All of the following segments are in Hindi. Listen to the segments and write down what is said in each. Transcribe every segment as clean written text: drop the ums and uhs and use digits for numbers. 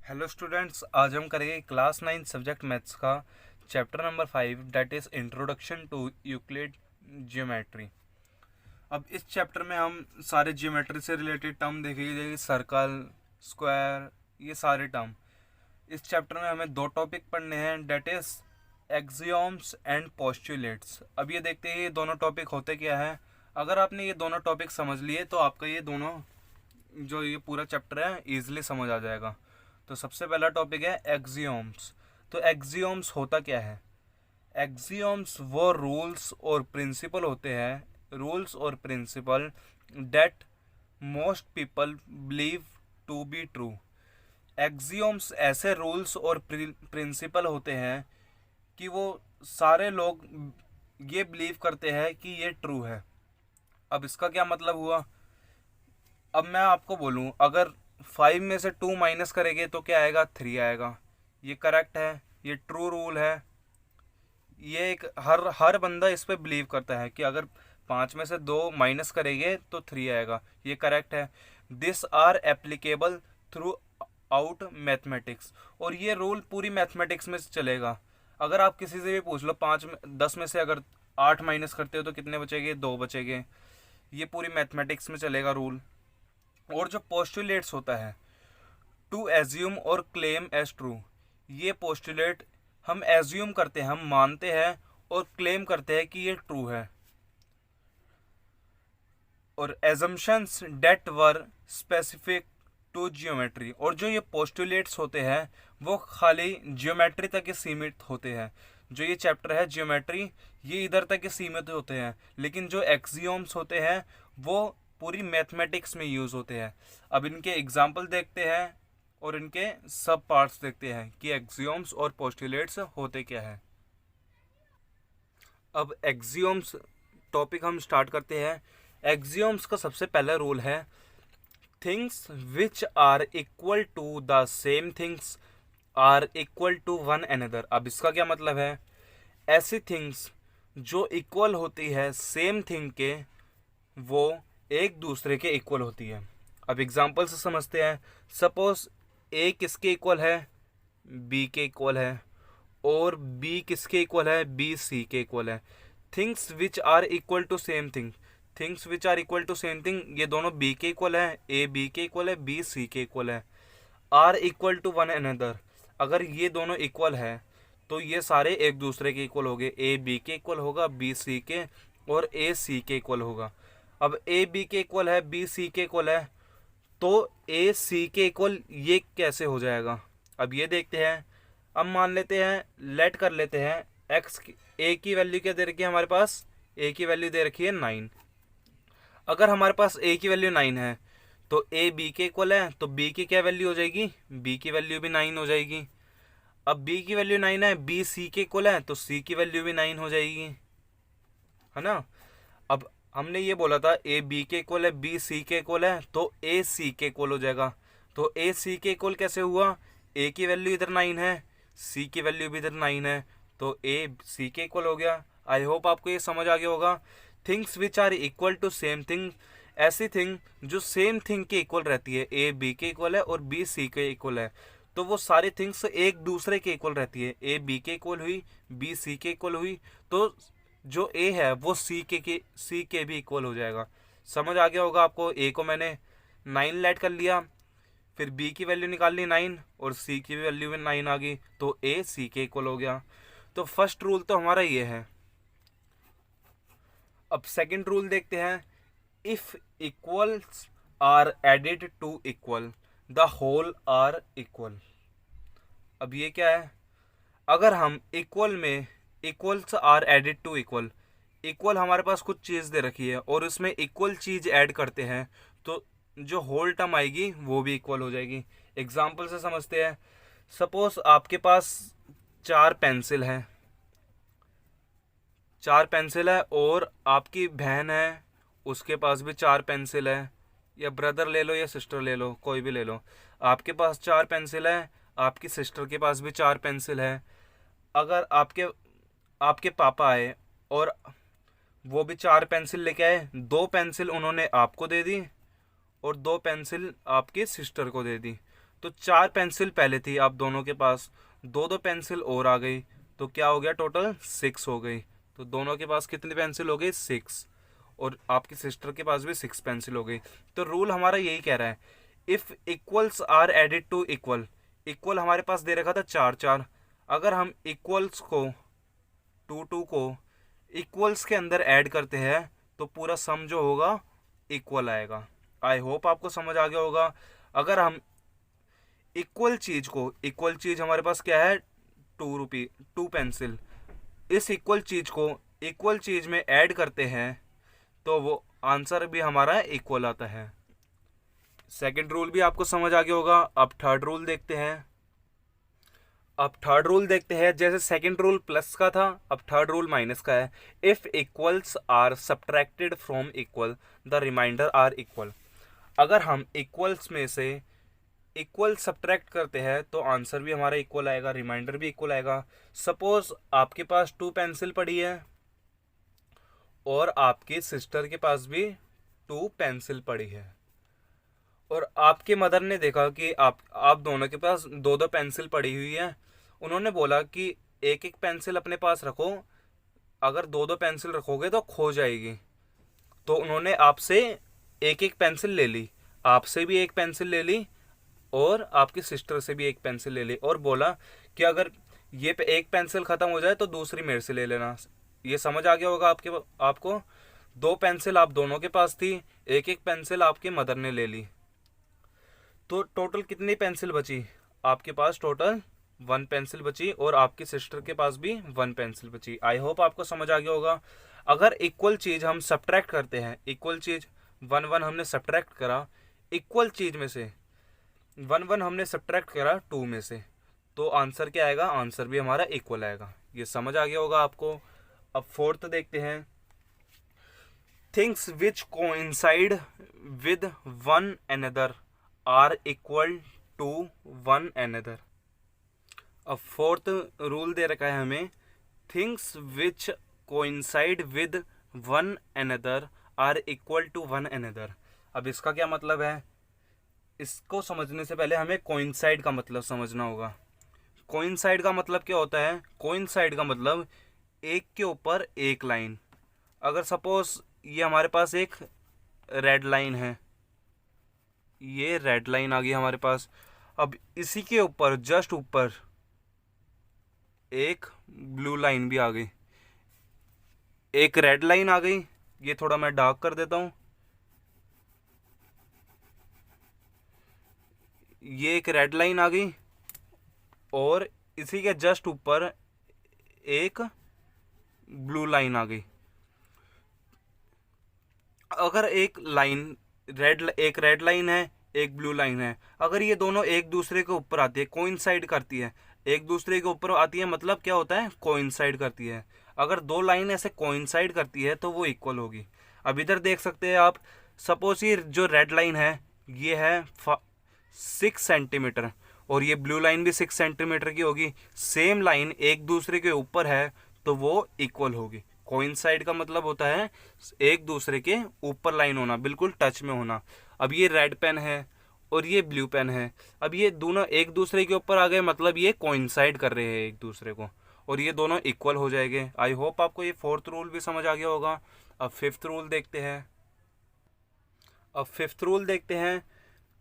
हेलो स्टूडेंट्स, आज हम करेंगे क्लास 9 सब्जेक्ट मैथ्स का chapter number 5 that is introduction to Euclid geometry. अब इस चैप्टर में हम सारे ज्योमेट्री से रिलेटेड टर्म देखेंगे, सर्कल, स्क्वायर, ये सारे टर्म। इस चैप्टर में हमें दो टॉपिक पढ़ने हैं, डेट इज़ एक्सियोम्स एंड पोस्टुलेट्स। अब ये देखते हैं ये दोनों टॉपिक होते क्या है। अगर आपने ये दोनों टॉपिक समझ लिए तो आपका ये दोनों जो ये पूरा चैप्टर है ईजिली समझ आ जाएगा। तो सबसे पहला टॉपिक है एक्सियोम्स। तो एक्सियोम्स होता क्या है? एक्सियोम्स वो रूल्स और प्रिंसिपल होते हैं, रूल्स और principle that most people believe to be true. Axioms ऐसे रूल्स और प्रिंसिपल होते हैं कि वो सारे लोग ये बिलीव करते हैं कि ये ट्रू है। अब इसका क्या मतलब हुआ? अब मैं आपको बोलूं, अगर 5 में से 2 माइनस करेंगे तो क्या आएगा? 3 आएगा। ये करेक्ट है, ये ट्रू रूल है। ये एक हर हर बंदा इस पे बिलीव करता है कि अगर 5 में से 2 माइनस करेंगे तो 3 आएगा। ये करेक्ट है। This are applicable throughout mathematics. और ये रूल पूरी मैथमेटिक्स में चलेगा। अगर आप किसी से भी पूछ लो, 10 में से अगर 8 माइनस करते हो तो कितने बचेंगे? 2 बचेंगे। ये पूरी मैथमेटिक्स में चलेगा रूल। और जो पोस्टुलेट्स होता है, टू एज्यूम और क्लेम एज ट्रू, ये पोस्टुलेट हम एज्यूम करते हैं, हम मानते हैं और क्लेम करते हैं कि ये ट्रू है। और assumptions that were specific to geometry. और जो ये पोस्टुलेट्स होते हैं वो खाली जियोमेट्री तक ही सीमित होते हैं। जो ये चैप्टर है जियोमेट्री, ये इधर तक ही सीमित होते हैं। लेकिन जो एक्सियोम्स होते हैं वो पूरी मैथमेटिक्स में यूज़ होते हैं। अब इनके एग्जाम्पल देखते हैं और इनके सब पार्ट्स देखते हैं कि एक्सियोम्स और पोस्टुलेट्स होते क्या है। अब एक्सियोम्स टॉपिक हम स्टार्ट करते हैं। एक्सियोम्स का सबसे पहला रूल है, things which are equal to the same things are equal to one another. अब इसका क्या मतलब है? ऐसी थिंग्स जो इक्वल होती है सेम थिंग के, वो एक दूसरे के इक्वल होती है। अब एग्जांपल से समझते हैं। सपोज ए किसके इक्वल है? बी के इक्वल है। और बी किसके इक्वल है? बी सी के इक्वल है। Things which are equal to same thing, things which are equal to same thing, ये दोनों बी के इक्वल है, ए बी के इक्वल है, बी सी के इक्वल है। Are equal to one another, अगर ये दोनों इक्वल है तो ये सारे एक दूसरे के इक्वल हो गए। ए बी के इक्वल होगा, बी सी के, और ए सी के इक्वल होगा। अब ए बी के इक्वल है, बी सी के इक्वल है, तो ए सी के इक्वल ये कैसे हो जाएगा? अब ये देखते हैं। अब मान लेते हैं, लेट कर लेते हैं एक्स की, ए की वैल्यू क्या दे रखी है हमारे पास? ए की वैल्यू दे रखी है 9। अगर हमारे पास ए की वैल्यू 9 है तो ए बी के इक्वल है, तो बी की क्या वैल्यू हो जाएगी? बी की वैल्यू भी 9 हो जाएगी। अब बी की वैल्यू 9 है, बी सी के इक्वल है, तो सी की वैल्यू भी 9 हो जाएगी, है ना। अब हमने ये बोला था ए बी के इक्वल है, बी सी के इक्वल है, तो ए सी के इक्वल हो जाएगा। तो ए सी के इक्वल कैसे हुआ? ए की वैल्यू इधर 9 है, सी की वैल्यू भी इधर 9 है, तो ए सी के इक्वल हो गया। आई होप आपको ये समझ आ गया होगा। Things which are equal to same thing, ऐसी थिंग जो सेम थिंग के इक्वल रहती है। ए बी के इक्वल है और बी सी के इक्वल है, तो वो सारी थिंग्स एक दूसरे के इक्वल रहती है। ए बी के इक्वल हुई, बी सी के इक्वल हुई, तो जो ए है वो सी के भी इक्वल हो जाएगा। समझ आ गया होगा आपको। ए को मैंने 9 लेट कर लिया, फिर बी की वैल्यू निकाल ली 9, और सी की वैल्यू भी 9 आ गई, तो ए सी के इक्वल हो गया। तो फर्स्ट रूल तो हमारा ये है। अब सेकंड रूल देखते हैं। If equals are added to equal, the whole are equal. अब ये क्या है? अगर हम इक्वल में, equals are added to equal, equal हमारे पास कुछ चीज़ दे रखी है और उसमें इक्वल चीज़ ऐड करते हैं, तो जो होल टर्म आएगी वो भी इक्वल हो जाएगी। एग्जाम्पल से समझते हैं। सपोज आपके पास 4 पेंसिल है, 4 पेंसिल है, और आपकी बहन है उसके पास भी 4 पेंसिल है, या ब्रदर ले लो या सिस्टर ले लो, कोई भी ले लो। आपके पास 4 पेंसिल है, आपकी सिस्टर के पास भी 4 पेंसिल है। अगर आपके आपके पापा आए और वो भी 4 पेंसिल लेके आए, 2 पेंसिल उन्होंने आपको दे दी और 2 पेंसिल आपकी सिस्टर को दे दी, तो 4 पेंसिल पहले थी आप दोनों के पास, दो दो पेंसिल और आ गई, तो क्या हो गया, टोटल 6 हो गई। तो दोनों के पास कितनी पेंसिल हो गई, 6, और आपकी सिस्टर के पास भी 6 पेंसिल हो गई। तो रूल हमारा यही कह रहा है, if equals are added to equal, equal हमारे पास दे रखा था 4 4, अगर हम इक्वल्स को 2 2 को इक्वल्स के अंदर ऐड करते हैं तो पूरा सम जो होगा इक्वल आएगा। आई होप आपको समझ आ गया होगा। अगर हम इक्वल चीज को, इक्वल चीज हमारे पास क्या है, 2 रुपये 2 पेंसिल, इस इक्वल चीज को इक्वल चीज में ऐड करते हैं तो वो आंसर भी हमारा इक्वल आता है। सेकंड रूल भी आपको समझ आ गया होगा। अब थर्ड रूल देखते हैं। अब थर्ड रूल देखते हैं, जैसे सेकंड रूल प्लस का था, अब थर्ड रूल माइनस का है। If equals are subtracted from equal the remainder are equal, अगर हम इक्वल्स में से इक्वल सब्ट्रैक्ट करते हैं तो आंसर भी हमारा इक्वल आएगा, रिमाइंडर भी इक्वल आएगा। सपोज आपके पास 2 पेंसिल पड़ी है और आपकी सिस्टर के पास भी 2 पेंसिल पड़ी है, और आपके मदर ने देखा कि आप दोनों के पास 2 2 पेंसिल पड़ी हुई है। उन्होंने बोला कि एक एक पेंसिल अपने पास रखो, अगर 2 2 पेंसिल रखोगे तो खो जाएगी। तो उन्होंने आपसे एक एक पेंसिल ले ली, आपसे भी एक पेंसिल ले ली और आपकी सिस्टर से भी एक पेंसिल ले ली, और बोला कि अगर ये पे एक पेंसिल ख़त्म हो जाए तो दूसरी मेरे से ले लेना। ये समझ आ गया होगा आपको। 2 पेंसिल आप दोनों के पास थी, एक एक पेंसिल आपकी मदर ने ले ली, तो टोटल कितनी पेंसिल बची आपके पास, टोटल 1 पेंसिल बची, और आपकी सिस्टर के पास भी 1 पेंसिल बची। आई होप आपको समझ आ गया होगा। अगर इक्वल चीज़ हम सब्ट्रैक्ट करते हैं, इक्वल चीज़ 1 1 हमने सब्ट्रैक्ट करा, इक्वल चीज़ में से 1 1 हमने सब्ट्रैक्ट करा 2 में से, तो आंसर क्या आएगा, आंसर भी हमारा इक्वल आएगा। ये समझ आ गया होगा आपको। अब फोर्थ देखते हैं, things which coincide with one another are equal to one another. अब फोर्थ रूल दे रखा है हमें, things which coincide with one another are equal to one another. अब इसका क्या मतलब है, इसको समझने से पहले हमें कोइंसाइड का मतलब समझना होगा। कोइंसाइड का मतलब क्या होता है, कोइंसाइड का मतलब एक के ऊपर एक लाइन। अगर सपोज ये हमारे पास एक रेड लाइन है, ये रेड लाइन आ गई हमारे पास, अब इसी के ऊपर जस्ट ऊपर एक ब्लू लाइन भी आ गई, एक रेड लाइन आ गई, ये थोड़ा मैं डार्क कर देता हूँ, ये एक रेड लाइन आ गई, और इसी के जस्ट ऊपर एक ब्लू लाइन आ गई। अगर एक रेड लाइन है, एक ब्लू लाइन है, अगर ये दोनों एक दूसरे के ऊपर आती है, कोइंसाइड करती है, एक दूसरे के ऊपर आती है, मतलब क्या होता है, कोइंसाइड करती है। अगर 2 लाइन ऐसे कोइंसाइड करती है तो वो इक्वल होगी। अब इधर देख सकते हैं आप, सपोज ये जो रेड लाइन है ये है 6 सेंटीमीटर, और ये ब्लू लाइन भी 6 सेंटीमीटर की होगी। सेम लाइन एक दूसरे के ऊपर है तो वो इक्वल होगी। कोइंसाइड का मतलब होता है एक दूसरे के ऊपर लाइन होना, बिल्कुल टच में होना। अब ये रेड पेन है और ये ब्लू पेन है, अब ये दोनों एक दूसरे के ऊपर आ गए, मतलब ये कोइंसाइड कर रहे हैं एक दूसरे को, और ये दोनों इक्वल हो जाएंगे। आई होप आपको ये फोर्थ रूल भी समझ आ गया होगा। अब फिफ्थ रूल देखते हैं।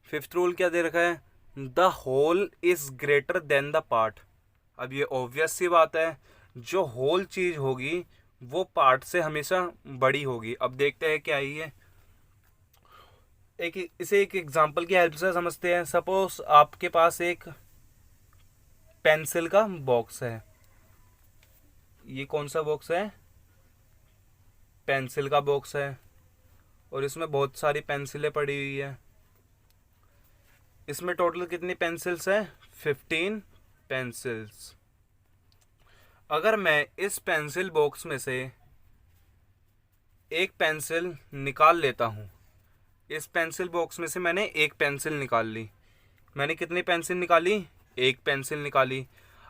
फिफ्थ रूल क्या दे रखा है, the whole is greater than the part. अब ये ऑब्वियस सी बात है, जो होल चीज होगी वो पार्ट से हमेशा बड़ी होगी। अब देखते हैं क्या है ये, इसे एक एग्जांपल की हेल्प से समझते हैं। सपोज आपके पास एक पेंसिल का बॉक्स है, ये कौन सा बॉक्स है, पेंसिल का बॉक्स है, और इसमें बहुत सारी पेंसिलें पड़ी हुई है। इसमें टोटल कितनी पेंसिल्स है, 15 पेंसिल्स। अगर मैं इस पेंसिल बॉक्स में से एक पेंसिल निकाल लेता हूँ, इस पेंसिल बॉक्स में से मैंने एक पेंसिल निकाल ली, मैंने कितनी पेंसिल निकाली, एक पेंसिल निकाली।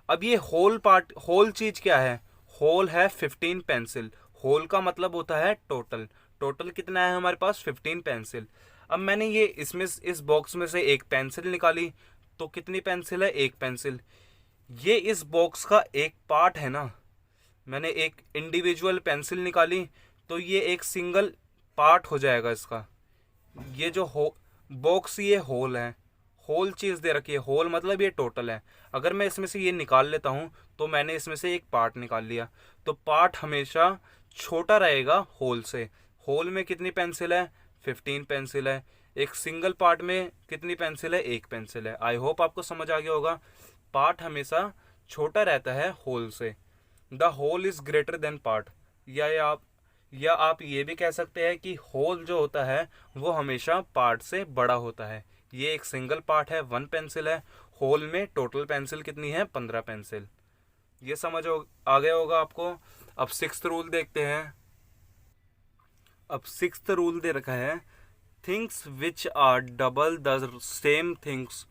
अब ये होल चीज़ क्या है, होल है 15 पेंसिल। होल का मतलब होता है टोटल कितना है हमारे पास, 15 पेंसिल। अब मैंने ये इस बॉक्स में से एक पेंसिल निकाली, तो कितनी पेंसिल है, एक पेंसिल। ये इस बॉक्स का एक पार्ट है ना, मैंने एक इंडिविजुअल पेंसिल निकाली तो ये एक सिंगल पार्ट हो जाएगा इसका। ये जो हो बॉक्स, ये होल है, होल चीज़ दे रखी है, होल मतलब ये टोटल है। अगर मैं इसमें से ये निकाल लेता हूँ तो मैंने इसमें से एक पार्ट निकाल लिया, तो पार्ट हमेशा छोटा रहेगा होल से। होल में कितनी पेंसिल है, 15 पेंसिल है। एक सिंगल पार्ट में कितनी पेंसिल है, एक पेंसिल है। आई होप आपको समझ आ गया होगा। पार्ट हमेशा छोटा रहता है होल से। The whole is greater than part. या आप ये भी कह सकते हैं कि होल जो होता है वो हमेशा पार्ट से बड़ा होता है। ये एक सिंगल पार्ट है, 1 पेंसिल है। होल में टोटल पेंसिल कितनी है, 15 पेंसिल। ये आ गया होगा आपको। अब सिक्स्थ रूल देखते हैं। अब सिक्स्थ रूल दे रखा है, things which are double the same things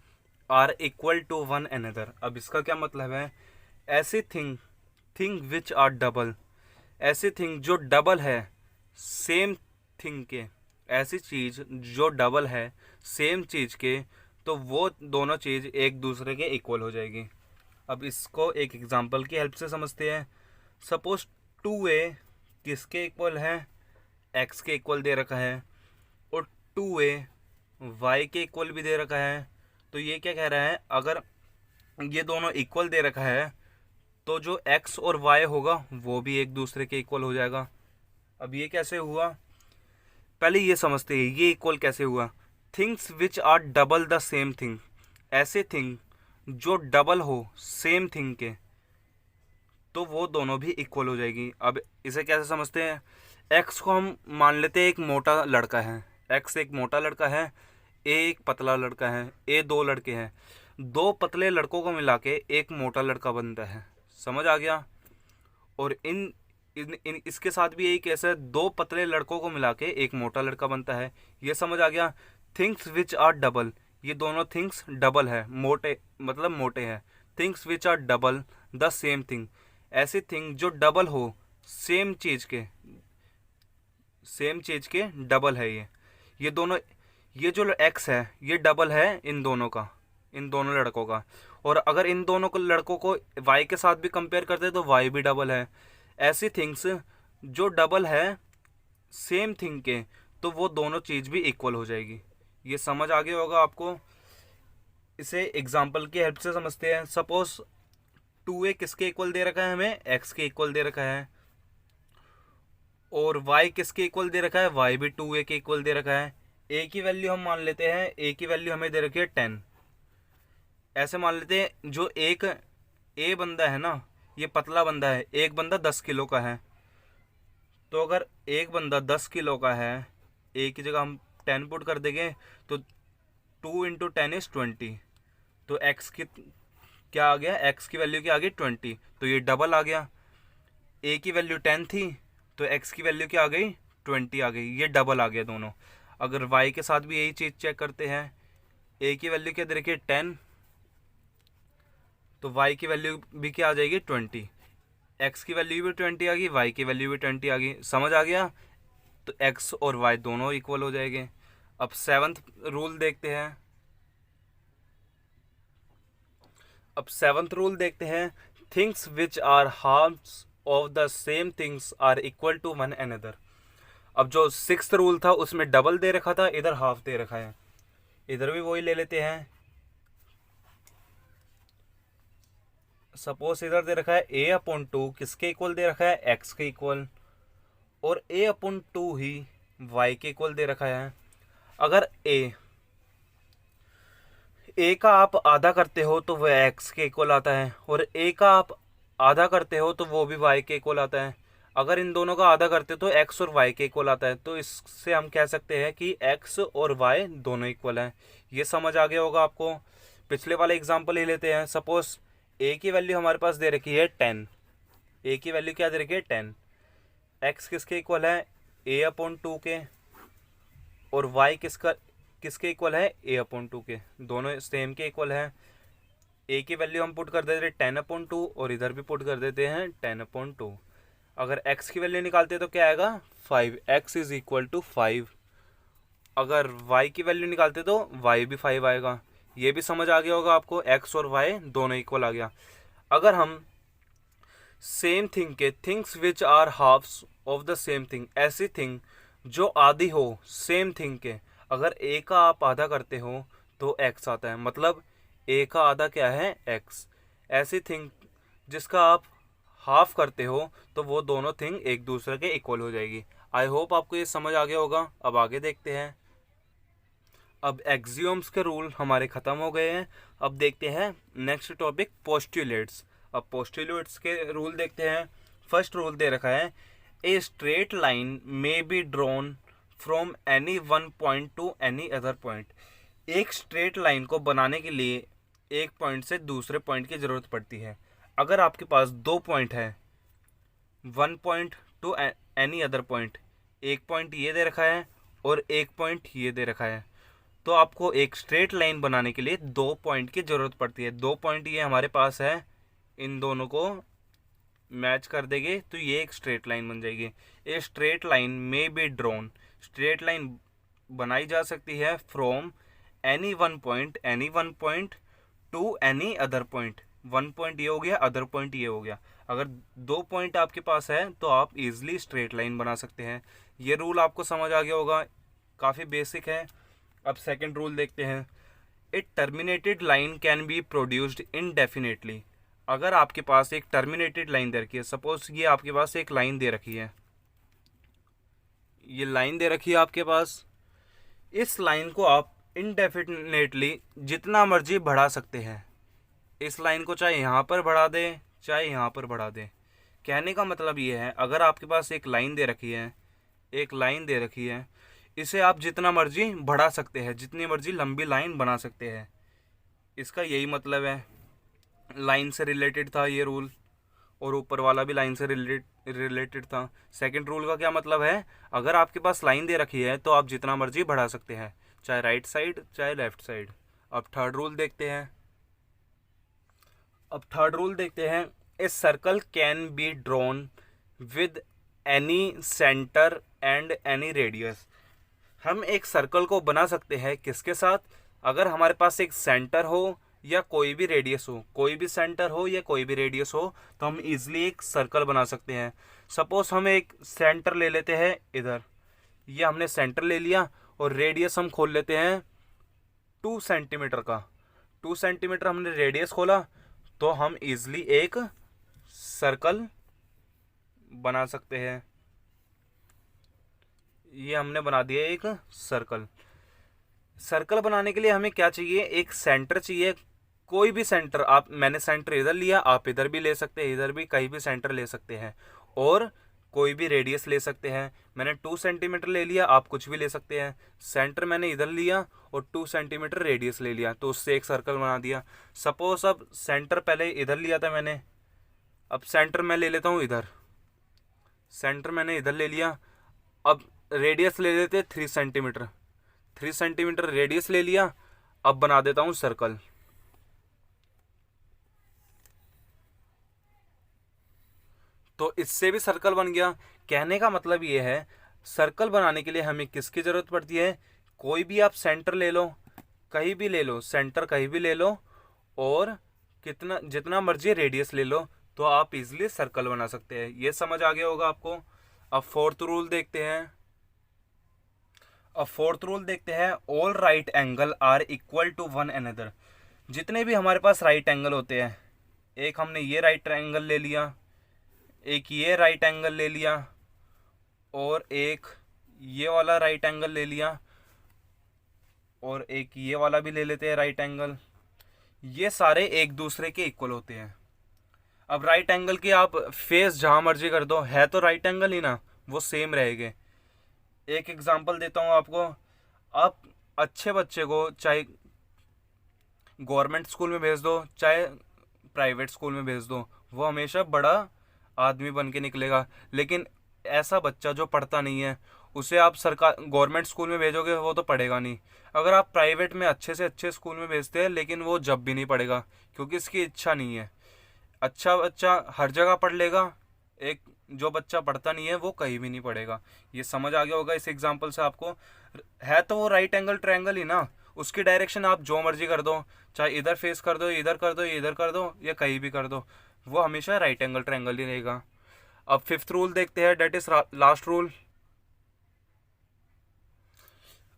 are equal to one another. अब इसका क्या मतलब है, ऐसी थिंग विच आर डबल, ऐसी थिंग जो डबल है सेम थिंग के, ऐसी चीज़ जो डबल है सेम चीज़ के, तो वो दोनों चीज़ एक दूसरे के इक्वल हो जाएगी। अब इसको एक एग्जांपल की हेल्प से समझते हैं। सपोज 2a किसके इक्वल है, x के इक्वल दे रखा है, और 2a y के इक्वल भी दे रखा है। तो ये क्या कह रहा है, अगर ये दोनों इक्वल दे रखा है तो जो x और y होगा वो भी एक दूसरे के इक्वल हो जाएगा। अब ये कैसे हुआ, पहले ये समझते हैं ये इक्वल कैसे हुआ। Things which are double the same thing, ऐसे थिंग जो डबल हो सेम थिंग के, तो वो दोनों भी इक्वल हो जाएगी। अब इसे कैसे समझते हैं, एक्स को हम मान लेते हैं एक मोटा लड़का है, एक्स एक मोटा लड़का है, ए एक पतला लड़का है, ए दो लड़के हैं। दो पतले लड़कों को मिला के एक मोटा लड़का बनता है, समझ आ गया। और इसके साथ भी यही केस है, दो पतले लड़कों को मिला के एक मोटा लड़का बनता है, ये समझ आ गया। थिंग्स विच आर डबल, ये दोनों थिंग्स डबल है, मोटे मतलब मोटे हैं। Things which are double the same thing, ऐसी थिंग जो डबल हो सेम चीज़ के, सेम चीज़ के डबल है ये दोनों। ये जो एक्स है ये डबल है इन दोनों का, इन दोनों लड़कों का। और अगर इन दोनों को लड़कों को वाई के साथ भी कंपेयर करते हैं तो वाई भी डबल है। ऐसी थिंग्स जो डबल है सेम थिंग के, तो वो दोनों चीज़ भी इक्वल हो जाएगी। ये समझ आ गया होगा आपको। इसे एग्जाम्पल की हेल्प से समझते हैं। सपोज 2a किसके इक्वल दे रखा है, हमें x के इक्वल दे रखा है, और y किसके इक्वल दे रखा है, y भी 2a के इक्वल दे रखा है। a की वैल्यू हम मान लेते हैं, a की वैल्यू हमें दे रखी है 10। ऐसे मान लेते हैं जो एक a बंदा है ना, ये पतला बंदा है, एक बंदा 10 किलो का है। तो अगर एक बंदा 10 किलो का है, a की जगह हम 10 पुट कर देंगे तो 2 इंटू 10 इज 20। तो x की क्या आ गया, x की वैल्यू क्या आ गई 20, तो ये डबल आ गया। a की वैल्यू 10 थी तो x की वैल्यू क्या आ गई, 20 आ गई, ये डबल आ गया दोनों। अगर y के साथ भी यही चीज़ चेक करते हैं, a की वैल्यू क्या दे रखी है 10, तो y की वैल्यू भी क्या आ जाएगी 20, x की वैल्यू भी 20 आ गई, y की वैल्यू भी 20 आ गई, समझ आ गया। तो x और y दोनों इक्वल हो जाएंगे। अब 7th रूल देखते हैं। अब 7th रूल देखते हैं, things which are halves of the same things are equal to one another. अब जो 6th रूल था उसमें डबल दे रखा था, इधर हाफ दे रखा है, इधर भी वही ले लेते हैं। सपोज इधर दे रखा है a/2 किसके इक्वल दे रखा है, x के इक्वल, और a/2 ही y के इक्वल दे रखा है। अगर a का आप आधा करते हो तो वह x के इक्वल आता है, और a का आप आधा करते हो तो वो भी y के इक्वल आता है। अगर इन दोनों का आधा करते हो तो x और y के इक्वल आता है। तो इससे हम कह सकते हैं कि x और y दोनों इक्वल हैं। ये समझ आ गया होगा आपको। पिछले वाले एग्जांपल ही लेते हैं। सपोज a की वैल्यू हमारे पास दे रखी है 10, a की वैल्यू क्या दे रखी है 10, x किसके इक्वल है a/2 के, और y किसके इक्वल है a/2 के, दोनों सेम के इक्वल है। a की वैल्यू हम पुट कर देते हैं 10/2 और इधर भी पुट कर देते हैं 10/2। अगर x की वैल्यू निकालते हैं तो क्या आएगा 5, x इज इक्वल टू 5। अगर y की वैल्यू निकालते तो y भी 5 आएगा। ये भी समझ आ गया होगा आपको, x और y दोनों इक्वल आ गया। अगर हम सेम थिंग के things which are halves of the same thing, ऐसी थिंग जो आधी हो सेम थिंग के, अगर a का आप आधा करते हो तो x आता है, मतलब a का आधा क्या है, x। ऐसी थिंग जिसका आप हाफ करते हो तो वो दोनों थिंग एक दूसरे के इक्वल हो जाएगी। आई होप आपको ये समझ आ गया होगा। अब आगे देखते हैं। अब एक्सियोम्स के रूल हमारे ख़त्म हो गए हैं। अब देखते हैं नेक्स्ट टॉपिक, पोस्टुलेट्स। अब पोस्टुलेट्स के रूल देखते हैं। फर्स्ट रूल दे रखा है, ए straight line may be drawn from any one point two any other point. एक स्ट्रेट लाइन को बनाने के लिए एक पॉइंट से दूसरे पॉइंट की ज़रूरत पड़ती है। अगर आपके पास दो पॉइंट है, one point two any other point, एक पॉइंट ये दे रखा है और एक पॉइंट ये दे रखा है, तो आपको एक स्ट्रेट लाइन बनाने के लिए दो पॉइंट की ज़रूरत पड़ती है। दो पॉइंट ये हमारे पास है, इन दोनों को मैच कर देंगे तो ये एक स्ट्रेट लाइन बन जाएगी। ए straight line may be drawn, straight line बनाई जा सकती है from any one point two any other point. One point ये हो गया, अदर पॉइंट ये हो गया। अगर दो पॉइंट आपके पास है तो आप इजीली स्ट्रेट लाइन बना सकते हैं। ये रूल आपको समझ आ गया होगा, काफ़ी बेसिक है। अब सेकंड रूल देखते हैं, a terminated line can be produced indefinitely. अगर आपके पास एक टर्मिनेटेड लाइन दे रखी है, सपोज ये आपके पास एक लाइन दे रखी है, ये लाइन दे रखी है आपके पास, इस लाइन को आप इनडेफिनेटली जितना मर्जी बढ़ा सकते हैं। इस लाइन को चाहे यहाँ पर बढ़ा दें चाहे यहाँ पर बढ़ा दें। कहने का मतलब ये है, अगर आपके पास एक लाइन दे रखी है, एक लाइन दे रखी है, इसे आप जितना मर्जी बढ़ा सकते हैं, जितनी मर्जी लंबी लाइन बना सकते हैं। इसका यही मतलब है। लाइन से रिलेटेड था ये रूल, और ऊपर वाला भी लाइन से रिलेटेड था। सेकंड रूल का क्या मतलब है, अगर आपके पास लाइन दे रखी है तो आप जितना मर्जी बढ़ा सकते हैं, चाहे राइट साइड चाहे लेफ्ट साइड। अब थर्ड रूल देखते हैं। A circle can be drawn with any centre and any radius. हम एक सर्कल को बना सकते हैं किसके साथ, अगर हमारे पास एक सेंटर हो या कोई भी रेडियस हो, कोई भी सेंटर हो या कोई भी रेडियस हो, तो हम इजीली एक सर्कल बना सकते हैं। सपोज हम एक सेंटर ले लेते हैं इधर, ये हमने सेंटर ले लिया, और रेडियस हम खोल लेते हैं 2 सेंटीमीटर का। 2 सेंटीमीटर हमने रेडियस खोला तो हम इजीली एक सर्कल बना सकते हैं। ये हमने बना दिया एक सर्कल। सर्कल बनाने के लिए हमें क्या चाहिए, एक सेंटर चाहिए। कोई भी सेंटर, आप, मैंने सेंटर इधर लिया, आप इधर भी ले सकते हैं, इधर भी कहीं भी सेंटर ले सकते हैं, और कोई भी रेडियस ले सकते हैं। मैंने 2 सेंटीमीटर ले लिया, आप कुछ भी ले सकते हैं। सेंटर मैंने इधर लिया और 2 सेंटीमीटर रेडियस ले लिया, तो उससे एक सर्कल बना दिया। सपोज अब सेंटर पहले इधर लिया था मैंने, अब सेंटर मैं ले लेता हूँ इधर, सेंटर मैंने इधर ले लिया। अब रेडियस ले लेते 3 सेंटीमीटर, 3 सेंटीमीटर रेडियस ले लिया। अब बना देता हूँ सर्कल। तो इससे भी सर्कल बन गया। कहने का मतलब ये है, सर्कल बनाने के लिए हमें किसकी ज़रूरत पड़ती है, कोई भी आप सेंटर ले लो, कहीं भी ले लो, सेंटर कहीं भी ले लो, और कितना जितना मर्जी रेडियस ले लो, तो आप इजीली सर्कल बना सकते हैं। ये समझ आ गया होगा आपको। अब फोर्थ रूल देखते हैं। All right angle are equal to one another. जितने भी हमारे पास राइट एंगल होते हैं, एक हमने ये राइट एंगल ले लिया, एक ये राइट एंगल ले लिया, और एक ये वाला राइट एंगल ले लिया, और एक ये वाला भी ले लेते हैं राइट एंगल। ये सारे एक दूसरे के इक्वल होते हैं। अब राइट एंगल की आप फेस जहाँ मर्जी कर दो, है तो राइट एंगल ही ना, वो सेम रहेंगे। एक एग्जांपल देता हूँ आपको। आप अच्छे बच्चे को चाहे गवर्नमेंट स्कूल में भेज दो चाहे प्राइवेट स्कूल में भेज दो, वो हमेशा बड़ा आदमी बन के निकलेगा। लेकिन ऐसा बच्चा जो पढ़ता नहीं है, उसे आप सरकार गवर्नमेंट स्कूल में भेजोगे, वो तो पढ़ेगा नहीं। अगर आप प्राइवेट में अच्छे से अच्छे स्कूल में भेजते हैं, लेकिन वो जब भी नहीं पढ़ेगा, क्योंकि इसकी इच्छा नहीं है। अच्छा बच्चा हर जगह पढ़ लेगा, एक जो बच्चा पढ़ता नहीं है वो कहीं भी नहीं पढ़ेगा। ये समझ आ गया होगा इस एग्जाम्पल से आपको। है तो वो राइट एंगल ट्रायंगल ही ना, उसकी डायरेक्शन आप जो मर्जी कर दो, चाहे इधर फेस कर दो, इधर कर दो, इधर कर दो, या कहीं भी कर दो, वो हमेशा राइट एंगल ट्रायंगल ही रहेगा। अब फिफ्थ रूल देखते हैं, डेट इज लास्ट रूल।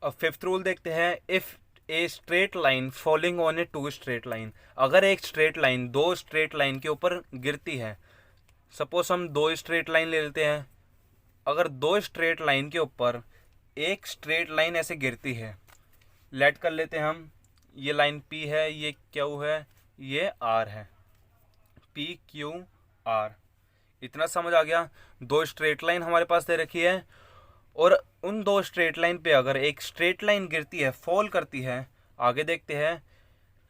अब फिफ्थ रूल देखते हैं, if a straight line following on a two straight line, अगर एक स्ट्रेट लाइन दो स्ट्रेट लाइन के ऊपर गिरती है, सपोज हम दो स्ट्रेट लाइन ले लेते हैं, अगर दो स्ट्रेट लाइन के ऊपर एक स्ट्रेट लाइन ऐसे गिरती है, लेट कर लेते हैं हम, ये लाइन P है, ये Q है, ये R है, PQR, इतना समझ आ गया। दो स्ट्रेट लाइन हमारे पास दे रखी है, और उन दो स्ट्रेट लाइन पे अगर एक स्ट्रेट लाइन गिरती है, फॉल करती है, आगे देखते हैं,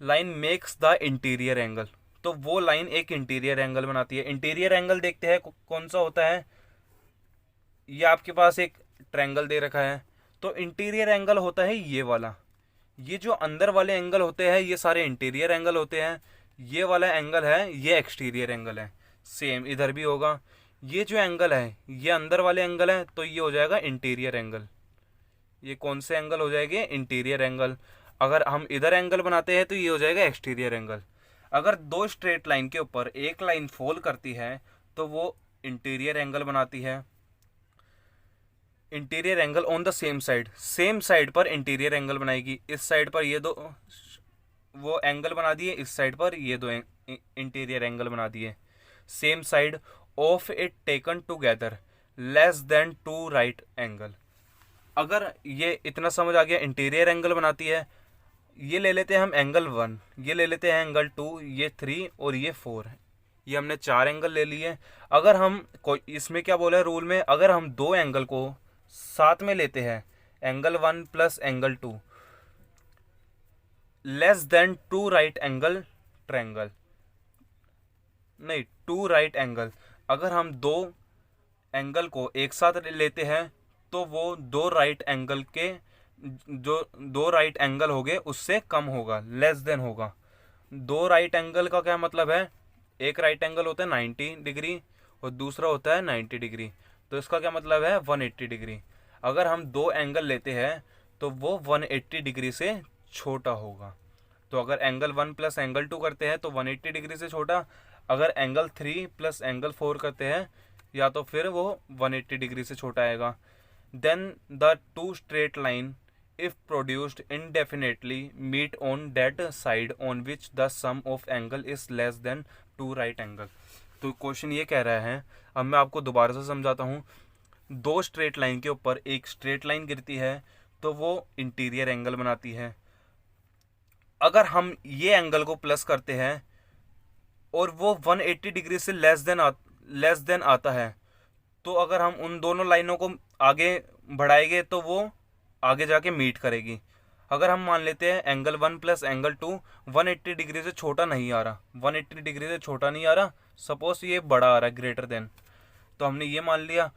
line makes the interior angle, तो वो लाइन एक इंटीरियर एंगल बनाती है। इंटीरियर एंगल देखते हैं कौन सा होता है, ये आपके पास एक ट्रायंगल दे रखा है, तो इंटीरियर एंगल होता है ये वाला। ये जो अंदर वाले एंगल होते हैं ये सारे इंटीरियर एंगल होते हैं, ये वाला एंगल है ये एक्सटीरियर एंगल है। सेम इधर भी होगा, ये जो एंगल है ये अंदर वाले एंगल है, तो ये हो जाएगा इंटीरियर एंगल। ये कौन से एंगल हो जाएंगे, इंटीरियर एंगल। अगर हम इधर एंगल बनाते हैं तो ये हो जाएगा एक्सटीरियर एंगल। अगर दो स्ट्रेट लाइन के ऊपर एक लाइन फॉल करती है तो वो इंटीरियर एंगल बनाती है। Interior angle on the same side, same side पर इंटीरियर एंगल बनाएगी। इस साइड पर ये दो वो एंगल बना दिए, इस साइड पर ये दो इंटीरियर एंगल बना दिए। Same side of it taken together less than two right angle. अगर ये इतना समझ आ गया, इंटीरियर एंगल बनाती है। ये ले लेते हैं हम एंगल 1, ये ले लेते हैं एंगल 2, ये 3 और ये 4 है। ये हमने 4 एंगल ले लिए। अगर हम कोई इसमें क्या बोला है रूल में, अगर हम दो एंगल को साथ में लेते हैं, angle 1 plus angle 2 less than two right angle triangle, नहीं टू राइट एंगल, अगर हम दो एंगल को एक साथ लेते हैं तो वो दो राइट एंगल के जो दो राइट एंगल हो गए उससे कम होगा, लेस देन होगा। दो राइट एंगल का क्या मतलब है, एक राइट एंगल होता है 90 डिग्री और दूसरा होता है 90 डिग्री, तो इसका क्या मतलब है 180 डिग्री। अगर हम दो एंगल लेते हैं तो वो 180 डिग्री से छोटा होगा। तो अगर एंगल 1 प्लस एंगल 2 करते हैं तो 180 डिग्री से छोटा, अगर एंगल 3 प्लस एंगल 4 करते हैं या तो फिर वो 180 डिग्री से छोटा आएगा। Then the two straight line if produced indefinitely meet on that side on which the sum of angle is less than two right angle। तो क्वेश्चन ये कह रहा है, अब मैं आपको दोबारा से समझाता हूँ। दो स्ट्रेट लाइन के ऊपर एक स्ट्रेट लाइन गिरती है तो वो इंटीरियर एंगल बनाती है। अगर हम ये एंगल को प्लस करते हैं और वो 180 डिग्री से लेस देन आता है, तो अगर हम उन दोनों लाइनों को आगे बढ़ाएंगे तो वो आगे जाके मीट करेगी। अगर हम मान लेते हैं एंगल 1 प्लस एंगल 2 180 डिग्री से छोटा नहीं आ रहा, 180 डिग्री से छोटा नहीं आ रहा, सपोज ये बड़ा आ रहा है ग्रेटर देन, तो हमने ये मान लिया।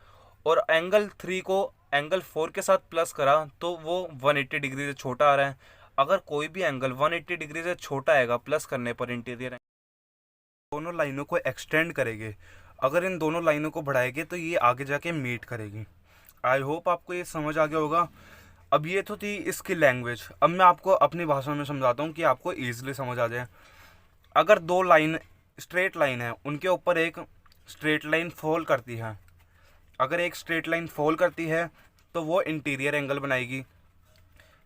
और एंगल 3 को एंगल 4 के साथ प्लस करा तो वो 180 डिग्री से छोटा आ रहा है। अगर कोई भी एंगल 180 डिग्री से छोटा आएगा प्लस करने पर इंटीरियर, दोनों लाइनों को एक्सटेंड करेंगे। अगर इन दोनों लाइनों को बढ़ाएंगे तो ये आगे जाके मीट करेगी। आई होप आपको ये समझ आ गया होगा। अब ये तो थी इसकी लैंग्वेज, अब मैं आपको अपनी भाषा में समझाता हूँ कि आपको ईजिली समझ आ जाए। अगर दो लाइन स्ट्रेट लाइन है, उनके ऊपर एक स्ट्रेट लाइन फॉल करती है, अगर एक स्ट्रेट लाइन फॉल करती है तो वो इंटीरियर एंगल बनाएगी।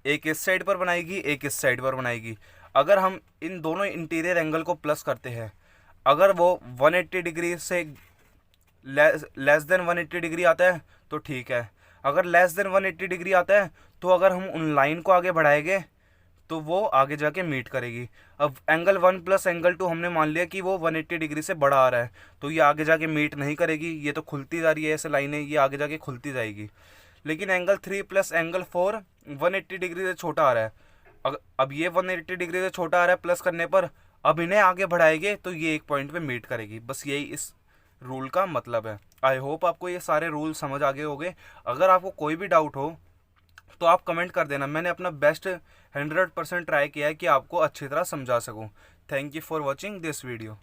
एक इस साइड पर बनाएगी, एक इस साइड पर बनाएगी। अगर हम इन दोनों इंटीरियर एंगल को प्लस करते हैं, अगर वो 180 डिग्री से लेस देन 180 डिग्री आता है तो ठीक है। अगर लेस देन 180 डिग्री आता है तो अगर हम उन लाइन को आगे बढ़ाएंगे तो वो आगे जाके मीट करेगी। अब एंगल 1 प्लस एंगल 2 हमने मान लिया कि वो 180 डिग्री से बड़ा आ रहा है, तो ये आगे जाके मीट नहीं करेगी, ये तो खुलती जा रही है ऐसे लाइनें, ये आगे जाके खुलती जाएगी। लेकिन एंगल 3 प्लस एंगल 4 180 डिग्री से छोटा आ रहा है, अब ये 180 डिग्री से छोटा आ रहा है प्लस करने पर, अब इन्हें आगे बढ़ाएंगे तो ये एक पॉइंट पे मीट करेगी। बस यही इस रूल का मतलब है। आई होप आपको ये सारे रूल समझ आ गए होंगे। अगर आपको कोई भी डाउट हो तो आप कमेंट कर देना, मैंने अपना बेस्ट 100% ट्राई किया है कि आपको अच्छी तरह समझा सकूं। Thank you for watching this video.